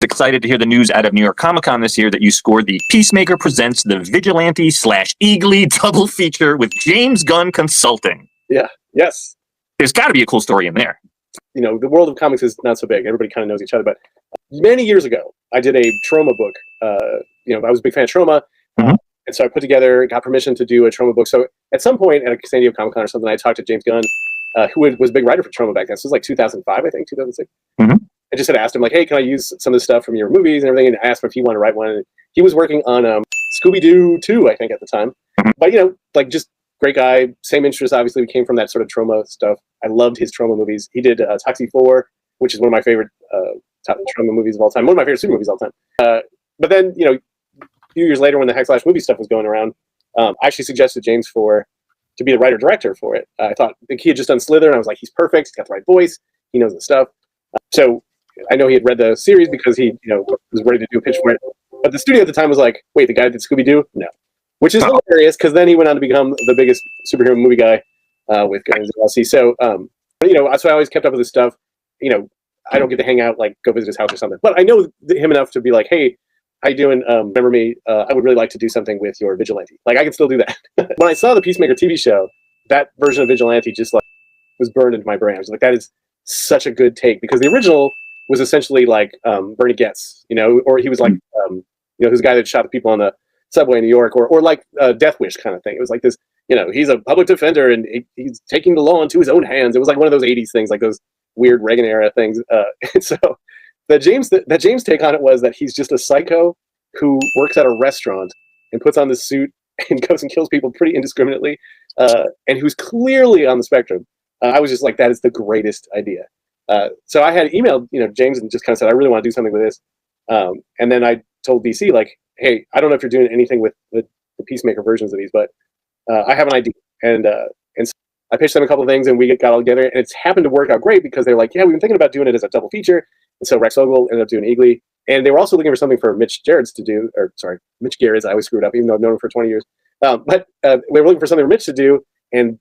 Excited to hear the news out of New York Comic Con this year that you scored the Peacemaker Presents the Vigilante / Eagly double feature with James Gunn Consulting. Yeah. Yes. There's got to be a cool story in there. You know, the world of comics is not so big. Everybody kind of knows each other. But many years ago, I did a trauma book. You know, I was a big fan of trauma. Mm-hmm. And so I got permission to do a trauma book. So at some point at a San Diego Comic Con or something, I talked to James Gunn, who was a big writer for trauma back then. So it was like 2005, I think, 2006. Mm-hmm. I just had asked him, like, hey, can I use some of the stuff from your movies and everything? And I asked him if he wanted to write one. And he was working on Scooby-Doo 2, I think, at the time. Mm-hmm. But, you know, like, just great guy. Same interest, obviously. We came from that sort of trauma stuff. I loved his trauma movies. He did Toxie 4, which is one of my favorite top trauma movies of all time. One of my favorite super movies of all time. But then, you know, a few years later when the Hack / movie stuff was going around, I actually suggested James to be the writer-director for it. I thought he had just done Slither, and I was like, he's perfect. He's got the right voice. He knows the stuff. So I know he had read the series because he, you know, was ready to do a pitch for it. But the studio at the time was like, wait, the guy that did Scooby-Doo? No. Which is hilarious because then he went on to become the biggest superhero movie guy with Guardians of the Galaxy. So, you know, so I always kept up with his stuff. You know, I don't get to hang out, like go visit his house or something. But I know him enough to be like, hey, how you doing? Remember me? I would really like to do something with your Vigilante. Like, I can still do that. When I saw the Peacemaker TV show, that version of Vigilante just like was burned into my brain. I was like, that is such a good take because the original was essentially like Bernie Getz, you know, or he was like, you know, who's the guy that shot the people on the subway in New York, or like Death Wish kind of thing. It was like this, you know, he's a public defender and he's taking the law into his own hands. It was like one of those 80s things, like those weird Reagan era things. And so that James take on it was that he's just a psycho who works at a restaurant and puts on this suit and goes and kills people pretty indiscriminately, and who's clearly on the spectrum. I was just like, that is the greatest idea. So I had emailed, you know, James and just kind of said, I really want to do something with this. And then I told DC, like, hey, I don't know if you're doing anything with the Peacemaker versions of these, but I have an idea. And so I pitched them a couple of things and we got all together, and it's happened to work out great because they're like, yeah, we've been thinking about doing it as a double feature. And so Rex Ogle ended up doing Eagly. And they were also looking for something for Mitch Gerrits to do, or sorry, Mitch Gerrits, I always screw it up, even though I've known him for 20 years. But we were looking for something for Mitch to do, and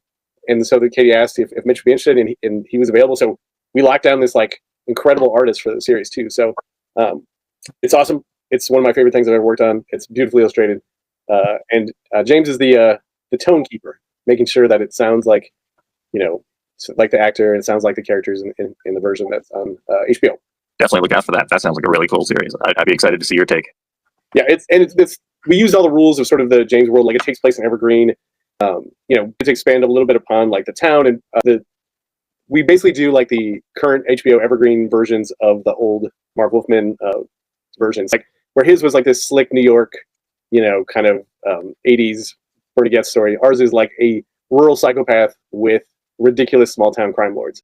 so Katie asked if Mitch would be interested, and he was available. So we locked down this like incredible artist for the series too. So it's awesome. It's one of my favorite things I've ever worked on. It's beautifully illustrated, and James is the tone keeper, making sure that it sounds like, you know, like the actor, and it sounds like the characters in the version that's on HBO. Definitely look out for that. That sounds like a really cool series. I'd be excited to see your take. Yeah, it's we used all the rules of sort of the James world. Like, it takes place in Evergreen. You know, to expand a little bit upon like the town, and we basically do like the current HBO Evergreen versions of the old Mark Wolfman versions, like where his was like this slick New York, you know, kind of 80s Bernie Getz story. Ours is like a rural psychopath with ridiculous small town crime lords.